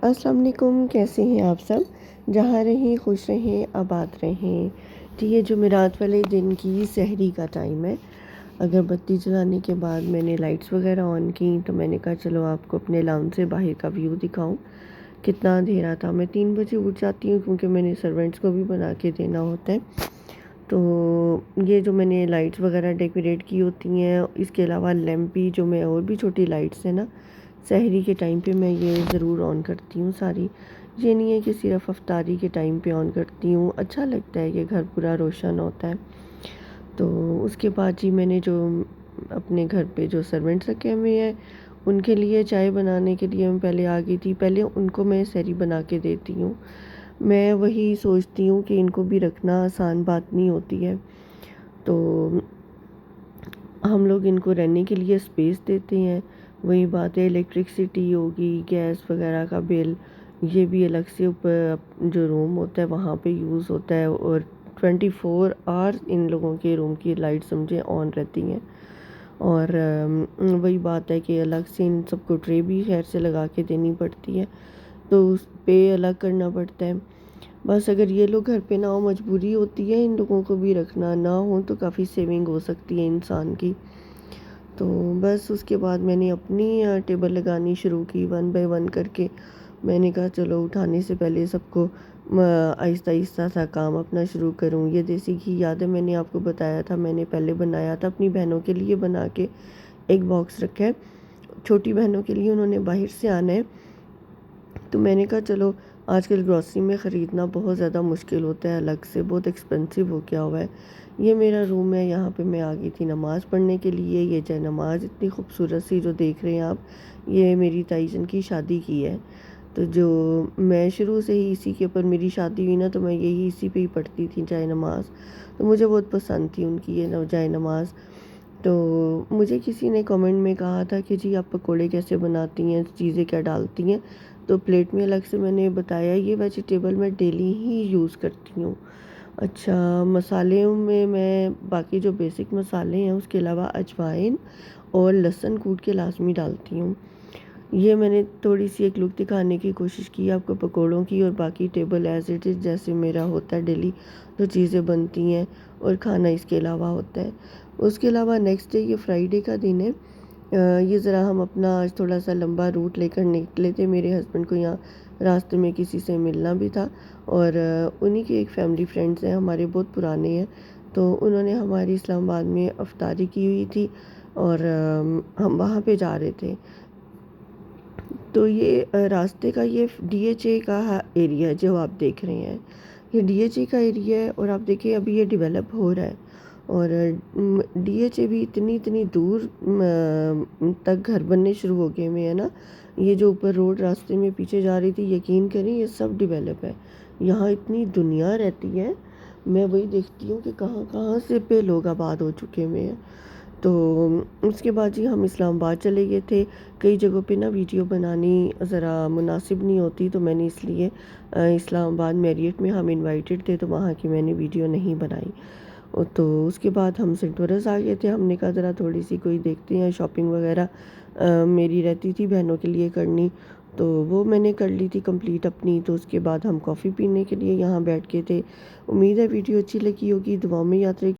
अस्सलाम वालेकुम, कैसे हैं आप सब। जहाँ रहें खुश रहें, आबाद रहें। तो ये जुमेरात वाले दिन की सहरी का टाइम है। अगरबत्ती जलाने के बाद मैंने लाइट्स वगैरह ऑन की, तो मैंने कहा चलो आपको अपने लाउंज से बाहर का व्यू दिखाऊं। कितना अंधेरा था। मैं 3 बजे उठ जाती हूँ क्योंकि मैंने सर्वेंट्स को भी बना के देना होता है। तो ये जो मैंने लाइट्स वगैरह डेकोरेट की होती हैं, इसके अलावा लैंप भी जो मैं और भी छोटी लाइट्स हैं ना, सहरी के टाइम पे मैं ये ज़रूर ऑन करती हूँ सारी। ये नहीं है कि सिर्फ अफ्तारी के टाइम पे ऑन करती हूँ, अच्छा लगता है कि घर पूरा रोशन होता है। तो उसके बाद जी मैंने जो अपने घर पे जो सर्वेंट्स रखे हुए हैं, उनके लिए चाय बनाने के लिए मैं पहले आ गई थी। पहले उनको मैं सहरी बना के देती हूँ। मैं वही सोचती हूँ कि इनको भी रखना आसान बात नहीं होती है। तो हम लोग इनको रहने के लिए स्पेस देते हैं। वही बात है, इलेक्ट्रिसिटी होगी, गैस वगैरह का बिल, ये भी अलग से ऊपर जो रूम होता है वहाँ पे यूज़ होता है। और 24 आवर इन लोगों के रूम की लाइट समझे ऑन रहती हैं। और वही बात है कि अलग से इन सबको ट्रे भी खैर से लगा के देनी पड़ती है, तो उस पे अलग करना पड़ता है। बस अगर ये लोग घर पे ना हो, मजबूरी होती है इन लोगों को भी रखना, ना हो तो काफ़ी सेविंग हो सकती है इंसान की। तो बस उसके बाद मैंने अपनी टेबल लगानी शुरू की, 1 बाय 1 करके। मैंने कहा चलो उठाने से पहले सबको आहिस्ता आहिस्ता सा काम अपना शुरू करूं। ये देसी घी याद है, मैंने आपको बताया था, मैंने पहले बनाया था अपनी बहनों के लिए बना के एक बॉक्स रखा है। छोटी बहनों के लिए उन्होंने बाहर से आना है, तो मैंने कहा चलो आजकल ग्रॉसरी में ख़रीदना बहुत ज़्यादा मुश्किल होता है, अलग से बहुत एक्सपेंसिव हो गया हुआ है। ये मेरा रूम है, यहाँ पे मैं आ गई थी नमाज़ पढ़ने के लिए। ये चाहे नमाज इतनी खूबसूरत सी जो देख रहे हैं आप, ये मेरी ताईजन की शादी की है। तो जो मैं शुरू से ही इसी के ऊपर, मेरी शादी हुई ना तो मैं यही इसी पे ही पढ़ती थी जाए नमाज। तो मुझे बहुत पसंद थी उनकी ये जाए नमाज। तो मुझे किसी ने कमेंट में कहा था कि जी आप पकोड़े कैसे बनाती हैं, चीज़ें क्या डालती हैं। तो प्लेट में अलग से मैंने बताया, ये वेजिटेबल मैं डेली ही यूज़ करती हूँ। अच्छा, मसालों में मैं बाकी जो बेसिक मसाले हैं उसके अलावा अजवाइन और लहसुन कूट के लाजमी डालती हूँ। ये मैंने थोड़ी सी एक लुक दिखाने की कोशिश की आपको पकोड़ों की। और बाकी टेबल एज इट इज़ जैसे मेरा होता है डेली जो चीज़ें बनती हैं और खाना इसके अलावा होता है। उसके अलावा नेक्स्ट डे ये फ्राइडे का दिन है। ये ज़रा हम अपना आज थोड़ा सा लंबा रूट लेकर निकले थे। मेरे हस्बैंड को यहाँ रास्ते में किसी से मिलना भी था, और उन्हीं के एक फैमिली फ्रेंड्स हैं हमारे, बहुत पुराने हैं। तो उन्होंने हमारी इस्लामाबाद में अफ्तारी की हुई थी, और हम वहाँ पे जा रहे थे। तो ये रास्ते का ये डीएचए का एरिया है जो आप देख रहे हैं, ये डीएचए का एरिया है। और आप देखिए अभी ये डेवलप हो रहा है, और डीएचए भी इतनी इतनी दूर तक घर बनने शुरू हो गए हुए हैं ना। ये जो ऊपर रोड रास्ते में पीछे जा रही थी, यकीन करें ये सब डेवलप है। यहाँ इतनी दुनिया रहती है, मैं वही देखती हूँ कि कहाँ कहाँ से पे लोग आबाद हो चुके हुए हैं। तो उसके बाद जी हम इस्लामाबाद चले गए थे। कई जगहों पे ना वीडियो बनानी ज़रा मुनासिब नहीं होती, तो मैंने इसलिए इस्लामाबाद मैरियट में हम इनवाइटेड थे तो वहाँ की मैंने वीडियो नहीं बनाई। तो उसके बाद हम सेंट वर्स आ गए थे। हमने कहा ज़रा थोड़ी सी कोई देखते हैं, शॉपिंग वगैरह मेरी रहती थी बहनों के लिए करनी, तो वो मैंने कर ली थी कंप्लीट अपनी। तो उसके बाद हम कॉफ़ी पीने के लिए यहाँ बैठ के थे। उम्मीद है वीडियो अच्छी लगी होगी, दुआ में याद रखिए।